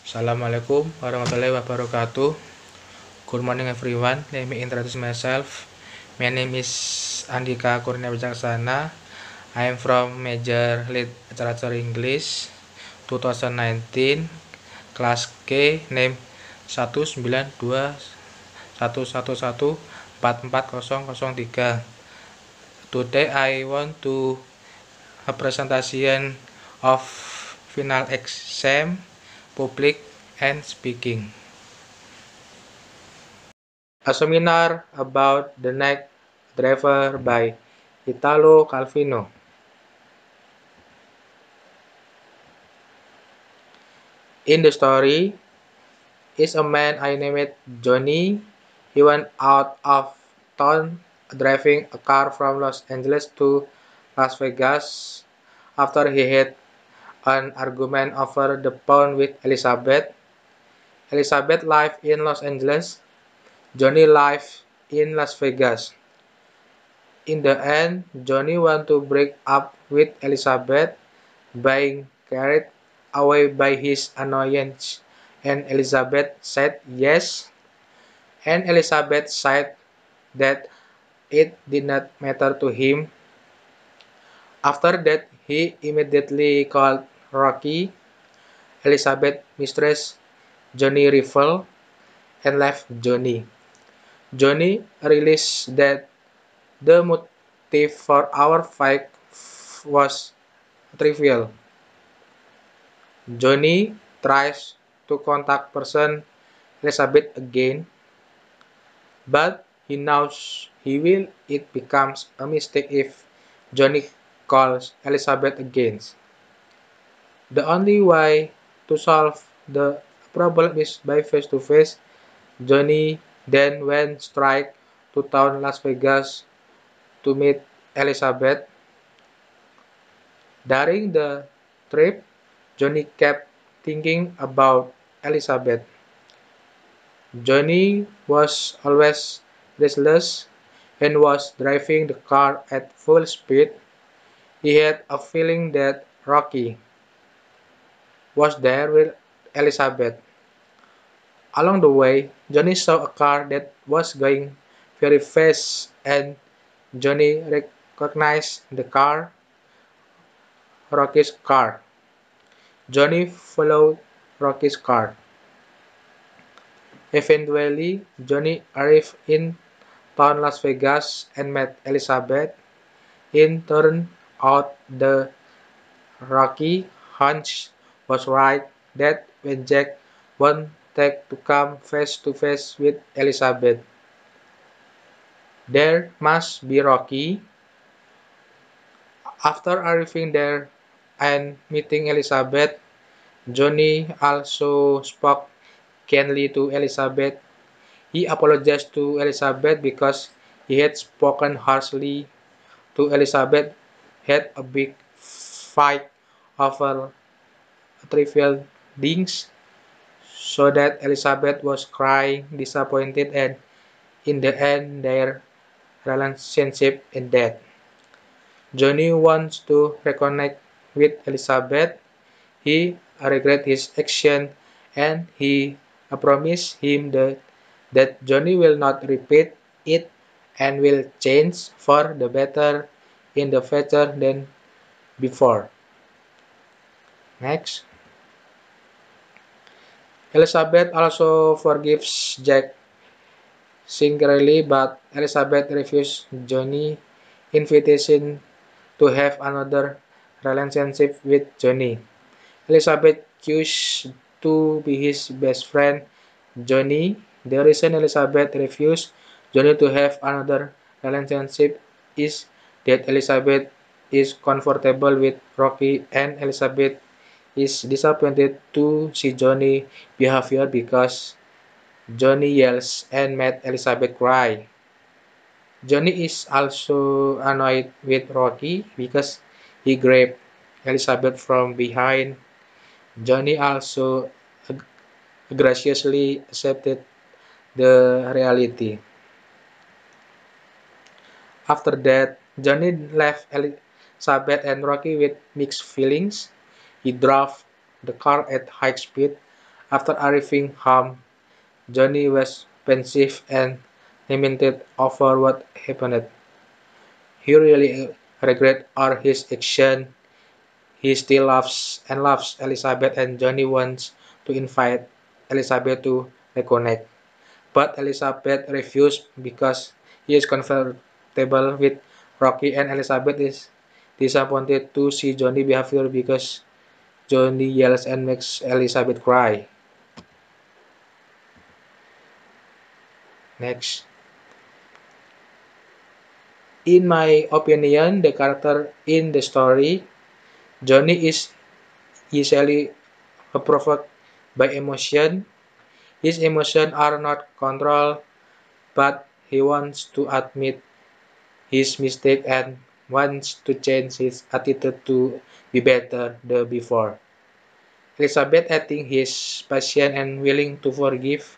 Assalamualaikum warahmatullahi wabarakatuh. Good morning everyone. Let me introduce myself. My name is Andika Kurnia Wijaksana. I am from major literature English 2019 kelas K name 19211144003. Today I want to a presentation of final exam public and speaking. A seminar about the Night Driver by Italo Calvino. In the story is a man I named Johnny. He went out of town driving a car from Los Angeles to Las Vegas after he had an argument over the phone with Elizabeth. Elizabeth lived in Los Angeles. Johnny lived in Las Vegas. In the end, Johnny wanted to break up with Elizabeth, being carried away by his annoyance, and Elizabeth said yes, and Elizabeth said that it did not matter to him. After that, he immediately called Rocky, Elizabeth's mistress, Johnny Rival, and left Johnny. Johnny realized that the motive for our fight was trivial. Johnny tries to contact person Elizabeth again, but he knows it becomes a mistake if Johnny calls Elizabeth again. The only way to solve the problem is by face-to-face. Johnny then went straight to town Las Vegas to meet Elizabeth. During the trip, Johnny kept thinking about Elizabeth. Johnny was always restless and was driving the car at full speed. He had a feeling that Rocky was there with Elizabeth. Along the way, Johnny saw a car that was going very fast and Johnny recognized the car, Rocky's car. Johnny followed Rocky's car. Eventually, Johnny arrived in town Las Vegas and met Elizabeth. It turned out the Rocky hunch was right, that when Jack wanted to come face to face with Elizabeth, there must be Rocky. After arriving there and meeting Elizabeth, Johnny also spoke kindly to Elizabeth. He apologized to Elizabeth because he had spoken harshly to Elizabeth, had a big fight over trivial things, so that Elizabeth was crying, disappointed, and in the end their relationship ended. Johnny wants to reconnect with Elizabeth. He regrets his action and he promised him that Johnny will not repeat it and will change for the better in the future than before. Next. Elizabeth also forgives Jack sincerely, but Elizabeth refused Johnny's invitation to have another relationship with Johnny. Elizabeth chose to be his best friend, Johnny. The reason Elizabeth refused Johnny to have another relationship is that Elizabeth is comfortable with Rocky and Elizabeth is disappointed to see Johnny's behavior because Johnny yells and made Elizabeth cry. Johnny is also annoyed with Rocky because he grabbed Elizabeth from behind. Johnny also graciously accepted the reality. After that, Johnny left Elizabeth and Rocky with mixed feelings. He drove the car at high speed After arriving home, Johnny was pensive and lamented over what happened. He really regret all his action. He still loves Elizabeth, and Johnny wants to invite Elizabeth to reconnect. But Elizabeth refused because he is comfortable with Rocky, and Elizabeth is disappointed to see Johnny behavior because Johnny yells and makes Elizabeth cry. Next. In my opinion, the character in the story, Johnny is easily provoked by emotion. His emotions are not controlled, but he wants to admit his mistake and wants to change his attitude to be better than before. Elizabeth, I think he is patient and willing to forgive,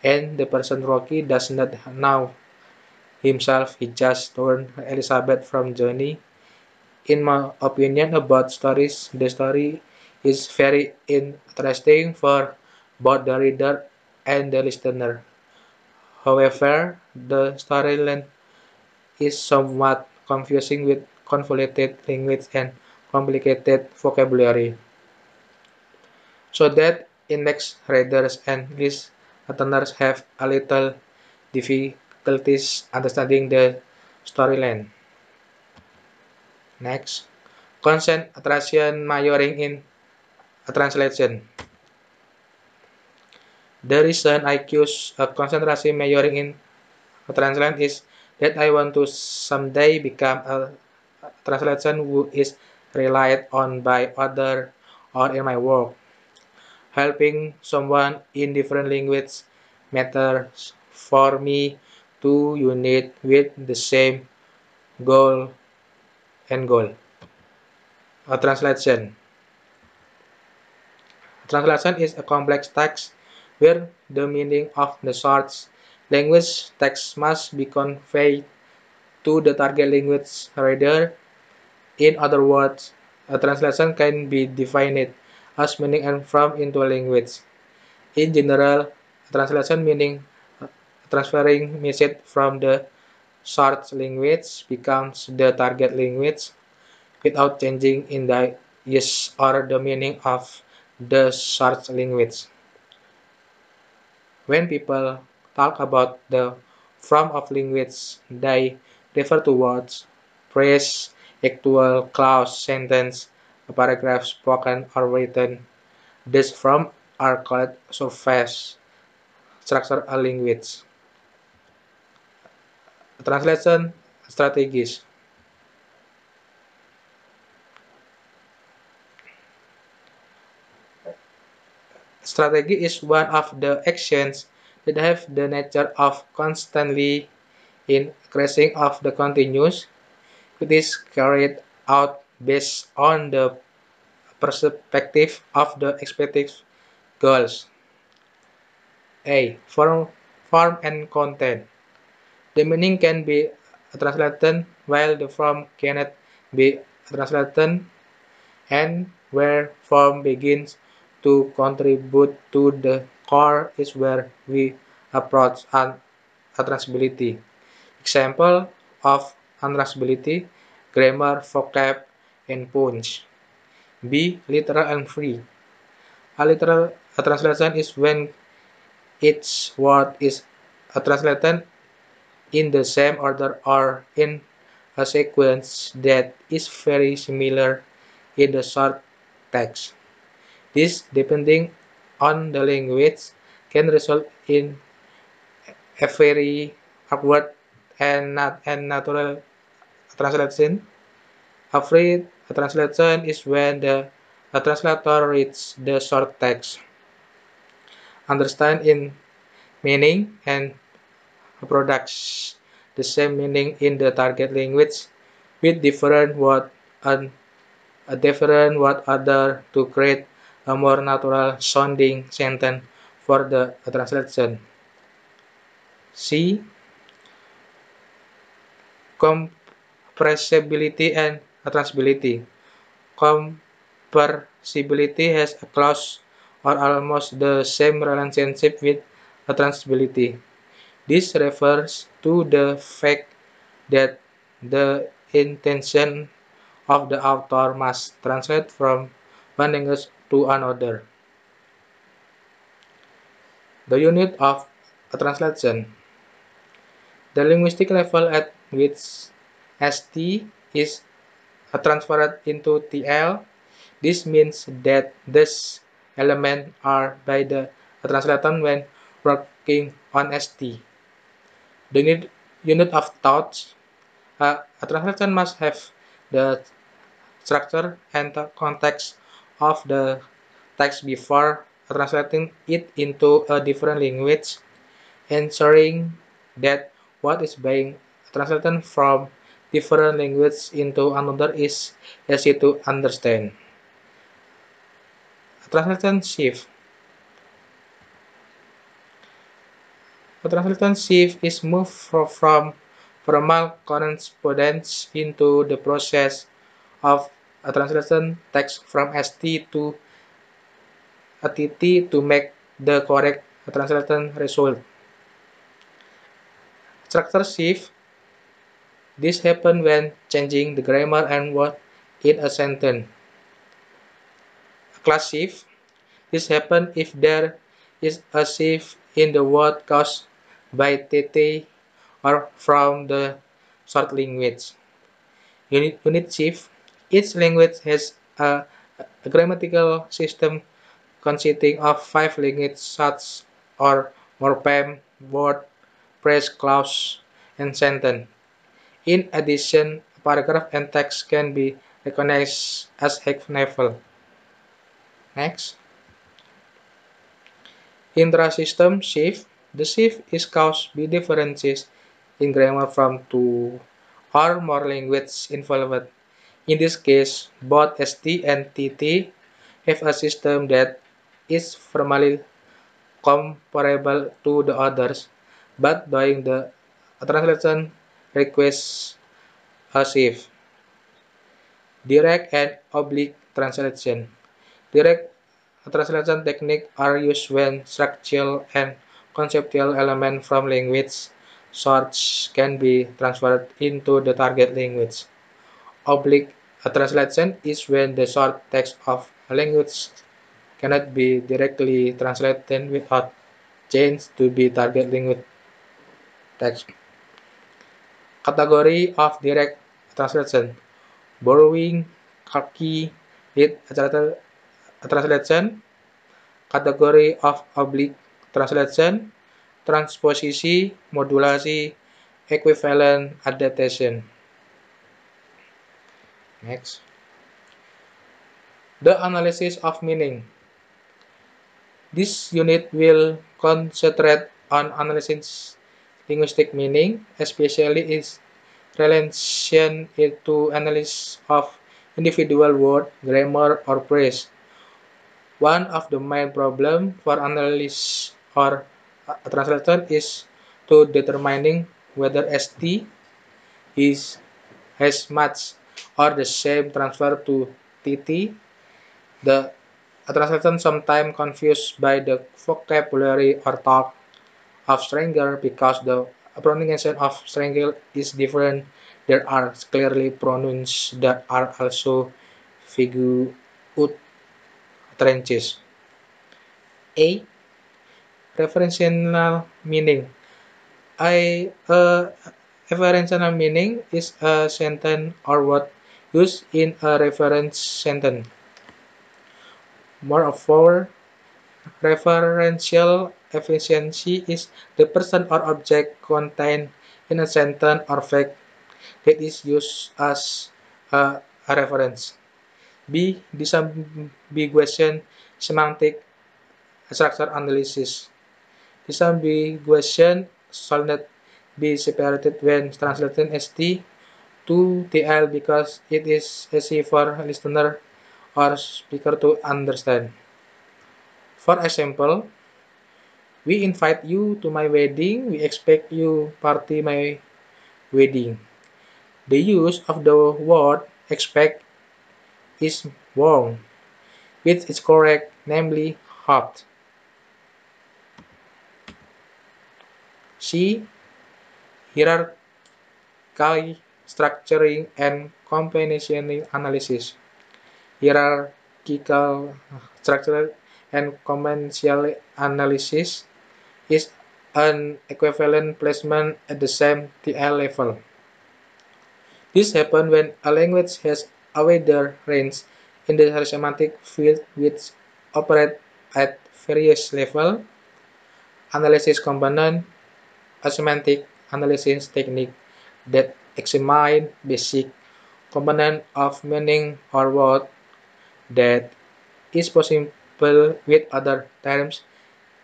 and the person Rocky does not know himself. He just turned Elizabeth from Johnny. In my opinion about stories, the story is very interesting for both the reader and the listener. However, the storyline is somewhat confusing with convoluted language and complicated vocabulary, so that it makes readers and listeners have a little difficulties understanding the storyline. Next, concentration majoring in a translation. The reason I choose a concentration majoring in a translation is that I want to someday become a translation who is relied on by others or in my work. Helping someone in different language matters for me to unite with the same goal and goal. A translation. Translation is a complex text where the meaning of the short language text must be conveyed to the target language reader. In other words, a translation can be defined as meaning and from into a language. In general, a translation meaning transferring message from the source language becomes the target language without changing in the use or the meaning of the source language. When people talk about the form of language, they refer to words, phrase, actual clause, sentence, a paragraph spoken or written. These forms are called surface structure a language. Translation strategies. Strategy is one of the actions that have the nature of constantly increasing of the continuous. It is carried out based on the perspective of the expected goals. A. Form and content. The meaning can be translated while the form cannot be translated, and where form begins to contribute to the core is where we approach untranslatability. Example of untranslatability: grammar, vocab, and punch. B. Literal and free. A literal translation is when each word is translated in the same order or in a sequence that is very similar in the short text. This, depending on the language, can result in a very awkward and natural translation. A free translation is when the translator reads the short text, understand in meaning, and products the same meaning in the target language with different word and a different word order to create a more natural sounding sentence for the translation. C. Compressibility and transability. Compressibility has a clause or almost the same relationship with a translatability. This refers to the fact that the intention of the author must translate from one language to another. The unit of a translation. The linguistic level at which ST is transferred into TL. This means that these elements are by the translator when working on ST. The unit of thought. A translation must have the structure and the context of the text before translating it into a different language, ensuring that what is being translated from different language into another is easy to understand. Translation shift. A translation shift is moved from formal correspondence into the process of a translation text from ST to a TT to make the correct translation result. Structure shift. This happens when changing the grammar and word in a sentence. Class shift. This happens if there is a shift in the word caused by TT or from the short language. Unit shift. Each language has a grammatical system consisting of 5 language such or morpheme, word, phrase, clause, and sentence. In addition, paragraph and text can be recognized as hyphenable. Next, intra-system shift. The shift is caused by differences in grammar from two or more languages involved. In this case, both ST and TT have a system that is formally comparable to the others, but doing the translation requires a shift. Direct and oblique translation. Direct translation techniques are used when structural and conceptual elements from language source can be transferred into the target language. Oblique translation is when the short text of a language cannot be directly translated without change to the target language text. Category of direct translation. Borrowing, calque, lead translation. Category of oblique translation. Transposisi, modulasi, equivalent adaptation. Next. The analysis of meaning. This unit will concentrate on analyzing linguistic meaning, especially its relation to analysis of individual word, grammar, or phrase. One of the main problems for analysts or translators is to determining whether ST is has much or the same transfer to TT. The translation sometimes confused by the vocabulary or talk of stranger because the pronunciation of stranger is different. There are clearly pronouns that are also figure utterances. A. Referential meaning. A referential meaning is a sentence or word used in a reference sentence. Moreover, referential efficiency is the person or object contained in a sentence or fact that is used as a reference. B. Disambiguation semantic structure analysis. Disambiguation should not be separated when translating ST to TL because it is easy for listener or speaker to understand. For example, we invite you to my wedding. We expect you party my wedding. The use of the word expect is wrong, which is correct, namely hoped. C. Hierarchical structuring and combinational analysis. Hierarchical structure and combinational analysis is an equivalent placement at the same TL level. This happens when a language has a wider range in the semantic field which operate at various levels. Analysis component, a semantic analysis technique that examines basic component of meaning or word that is possible with other terms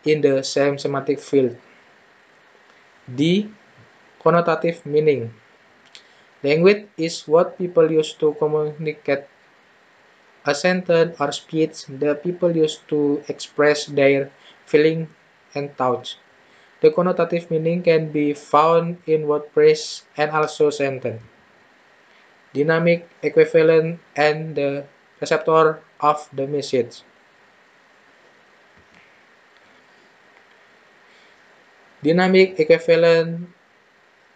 in the same semantic field. D. Connotative meaning. Language is what people use to communicate. A sentence or speech that people use to express their feeling and thoughts. The connotative meaning can be found in word phrase and also sentence. Dynamic equivalent and the receptor of the message. Dynamic equivalent,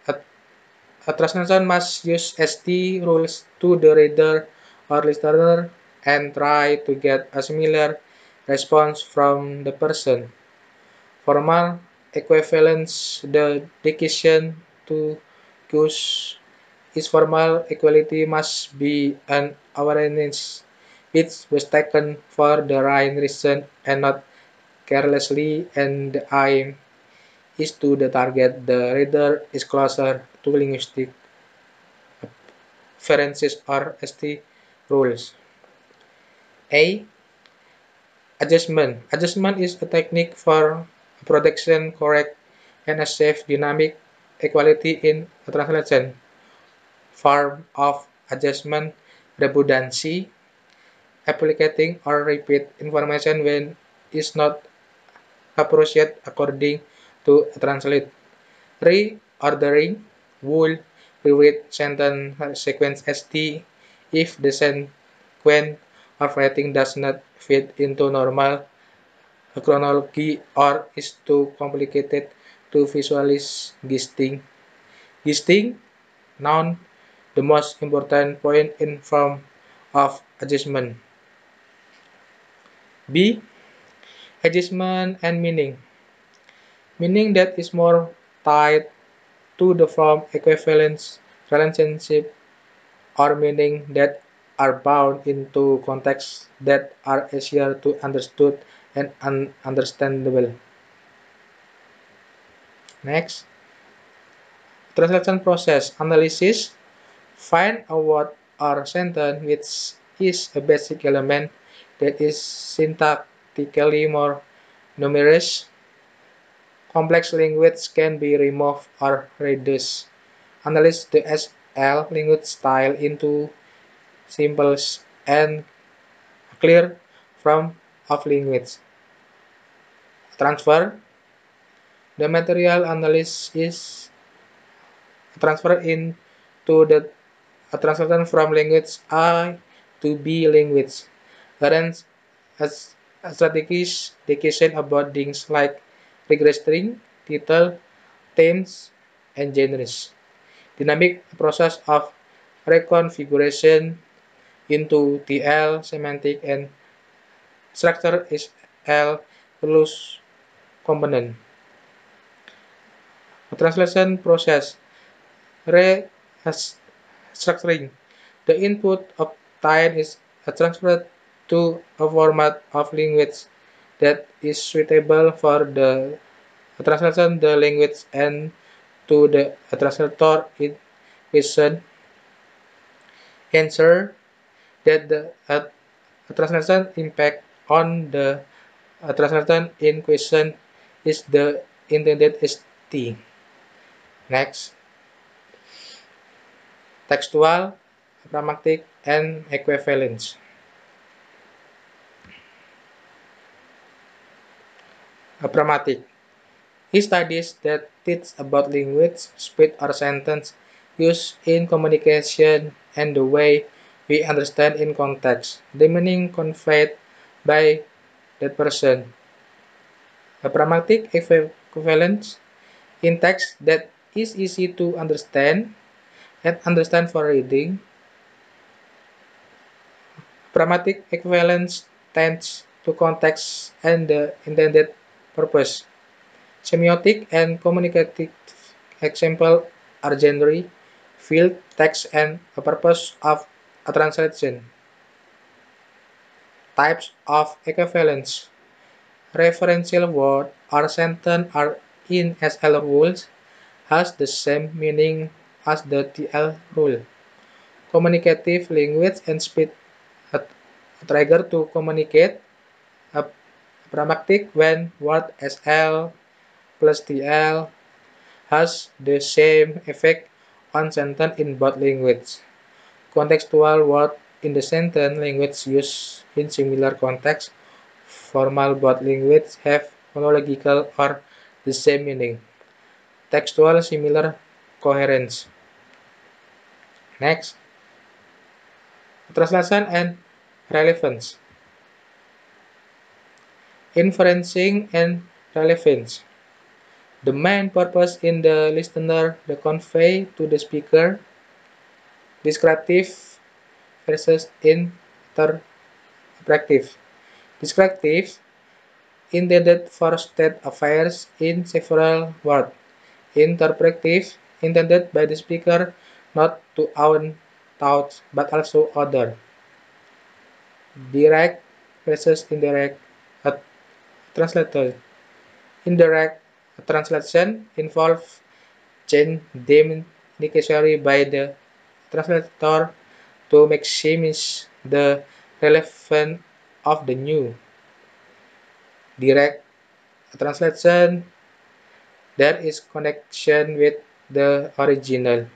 a translation must use ST rules to the reader or listener and try to get a similar response from the person. Formal equivalence, the decision to choose its formal equality must be an awareness which was taken for the right reason and not carelessly, and the aim is to the target the reader is closer to linguistic references or ST rules. A. Adjustment. Adjustment is a technique for protection, correct, and a safe dynamic equality in a translation. Form of adjustment, redundancy, applicating or repeat information when is not appropriate according to a translate. Reordering would rewrite sentence sequence ST if the sequence of writing does not fit into normal chronology or is too complicated to visualize gisting. Gisting, noun, the most important point in form of adjustment. B. Adjustment and meaning. Meaning that is more tied to the form equivalence relationship or meaning that are bound into contexts that are easier to understood and understandable. Next, translation process analysis. Find a word or sentence which is a basic element that is syntactically more numerous. Complex language can be removed or reduced. Analyze the SL language style into simple and clear form of language. Transfer. The material analysis is transferred into the translation from language A to B language. Current as strategies decision about things like registering, title, themes, and genres. Dynamic process of reconfiguration into TL semantic and structure is L plus component. Translation process restructuring. The input obtained is transferred to a format of language that is suitable for the translation the language and to the translator in question. Ensure that the translation impact on the translation in question is the intended ST. Next, textual, pragmatic, and equivalence. Pragmatic. He studies that teach about language, speech, or sentence use in communication and the way we understand in context. The meaning conveyed by that person. A pragmatic equivalence in text that is easy to understand and understand for reading. Pragmatic equivalence tends to context and the intended purpose. Semiotic and communicative example are genre, field, text, and a purpose of a translation. Types of equivalence. Referential word or sentence are in SL rules has the same meaning as the TL rule. Communicative language and speech a trigger to communicate. A pragmatic when word SL plus TL has the same effect on sentence in both languages. Contextual word in the sentence language used in similar context. Formal both languages have phonological or the same meaning. Textual similar coherence. Next, translation and relevance. Inferencing and relevance. The main purpose in the listener to convey to the speaker descriptive versus interpretive. Descriptive intended for state affairs in several words. Interpretive intended by the speaker not to own thoughts but also other. Direct versus indirect translator. Indirect translation involves change deemed necessary by the translator to maximize the relevance of the new. Direct translation, there is connection with the original.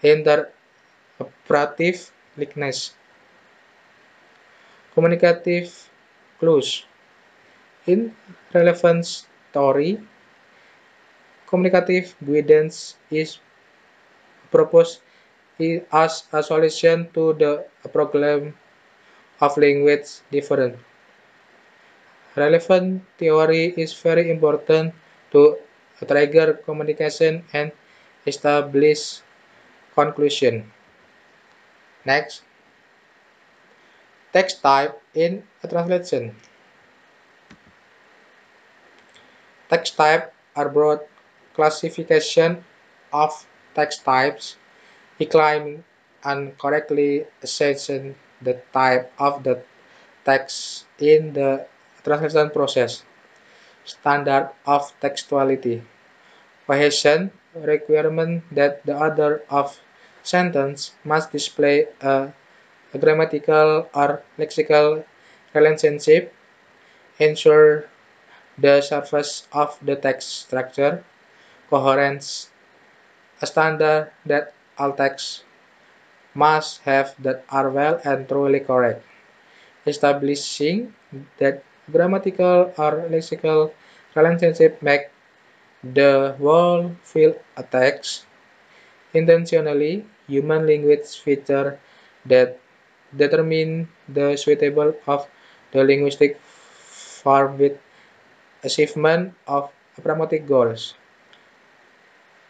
Interpretive likeness. Communicative clues. In relevant story, communicative guidance is proposed as a solution to the problem of language difference. Relevant theory is very important to trigger communication and establish conclusion. Next, text type in a translation. Text type are broad classification of text types. He claimed incorrectly assertion the type of the text in the translation process. Standard of textuality. Cohesion requirement that the order of sentence must display a grammatical or lexical relationship, ensure the surface of the text structure, coherence, a standard that all texts must have that are well and truly correct, establishing that grammatical or lexical relationship make the whole feel a text. Intentionally, human language feature that determine the suitable of the linguistic form with achievement of pragmatic goals.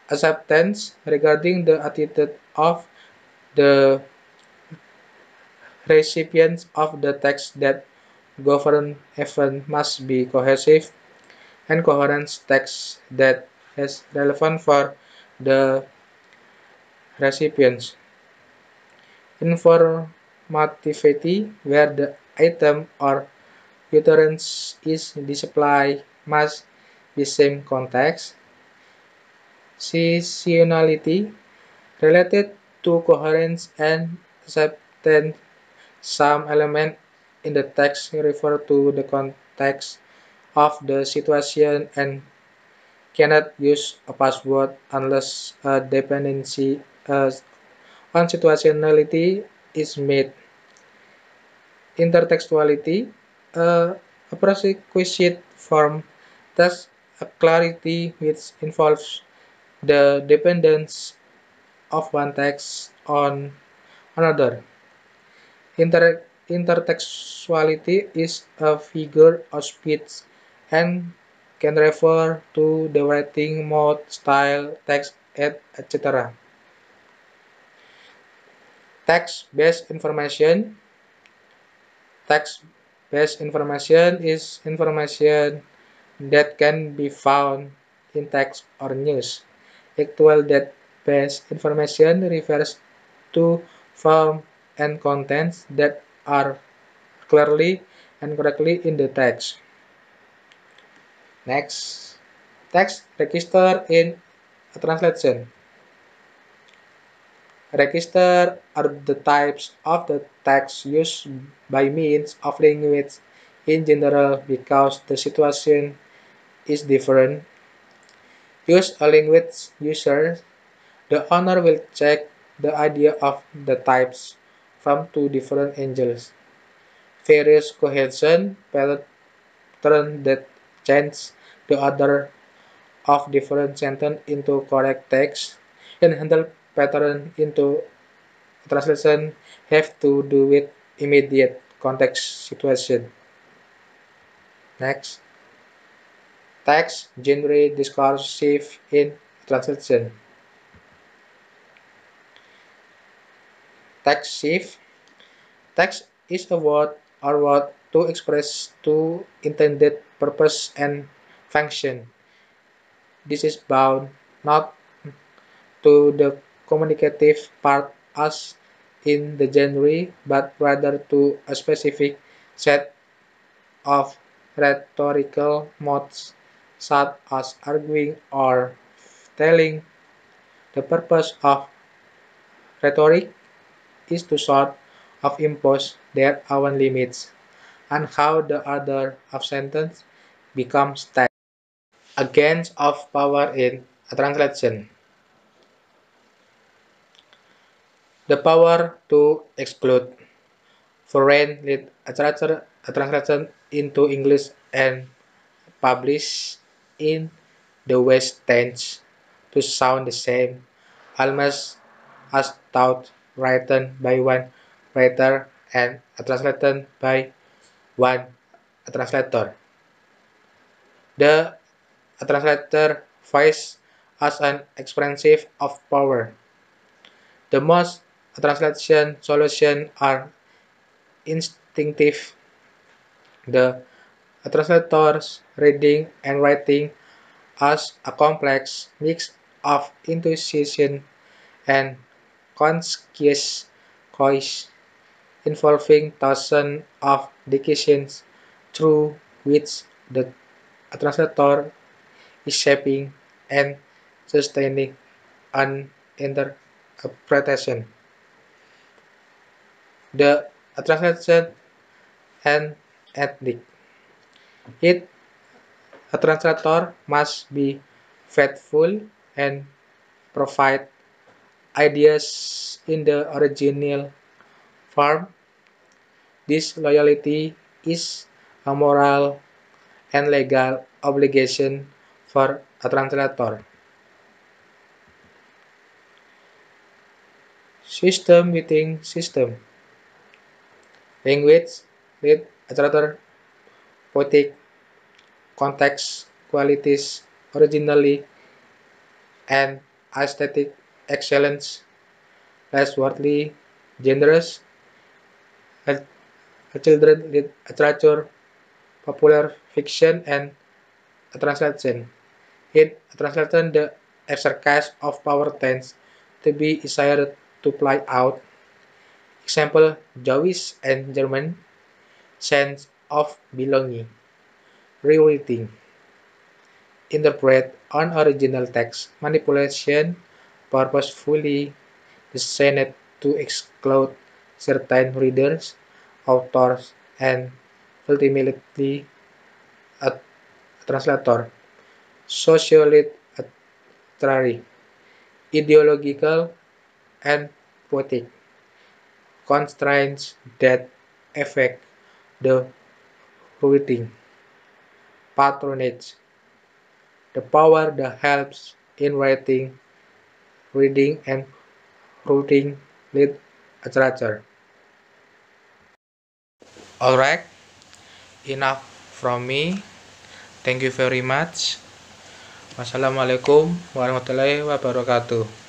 Acceptance regarding the attitude of the recipients of the text that governed event must be cohesive and coherent text that is relevant for the recipients. Informativity, where the item or utterance is displayed must be same context. Seasonality, related to coherence and acceptance, some element in the text refer to the context of the situation and cannot use a password unless a dependency on situationality is made. Intertextuality, a prerequisite form, thus a clarity which involves the dependence of one text on another. intertextuality is a figure of speech and can refer to the writing mode, style, text, etc. Text-based information. Text-based information is information that can be found in text or news. Actual date-based information refers to form and contents that are clearly and correctly in the text. Next, text register in a translation. Register are the types of the text used by means of language in general because the situation is different. Use a language user. The owner will check the idea of the types from two different angles. Various cohesion pattern that change the order of different sentence into correct text and handle pattern into translation have to do with immediate context situation. Next, text genre discursive in translation. Text shift. Text is a word or word to express two intended purpose and function. This is bound not to the communicative part as in the genre, but rather to a specific set of rhetorical modes, such as arguing or telling. The purpose of rhetoric is to sort of impose their own limits, and how the order of sentence becomes text. Against of power in a translation. The power to exclude foreign literature translation into English and published in the West tends to sound the same, almost as thought written by one writer and translated by one translator. The translator voice as an expansion of power. The most translation solutions are instinctive. The translator's reading and writing as a complex mix of intuition and conscious choice, involving thousands of decisions through which the translator is shaping and sustaining an interpretation. The translation and ethnic. It a translator must be faithful and provide ideas in the original form. This loyalty is a moral and legal obligation for a translator. System within system. Language, literature, poetic, context, qualities, originally, and aesthetic excellence, less worldly, generous, children literature, popular fiction, and translation. In translation, the exercise of power tends to be easier to play out. Example, Jewish and German sense of belonging. Rewriting. Interpret unoriginal text. Manipulation purposefully designed to exclude certain readers, authors, and ultimately a translator. Socioliterary, ideological, and poetic constraints that affect the reading. Patronage, the power that helps in writing, reading, and reading literature. Alright, enough from me. Thank you very much. Wassalamualaikum warahmatullahi wabarakatuh.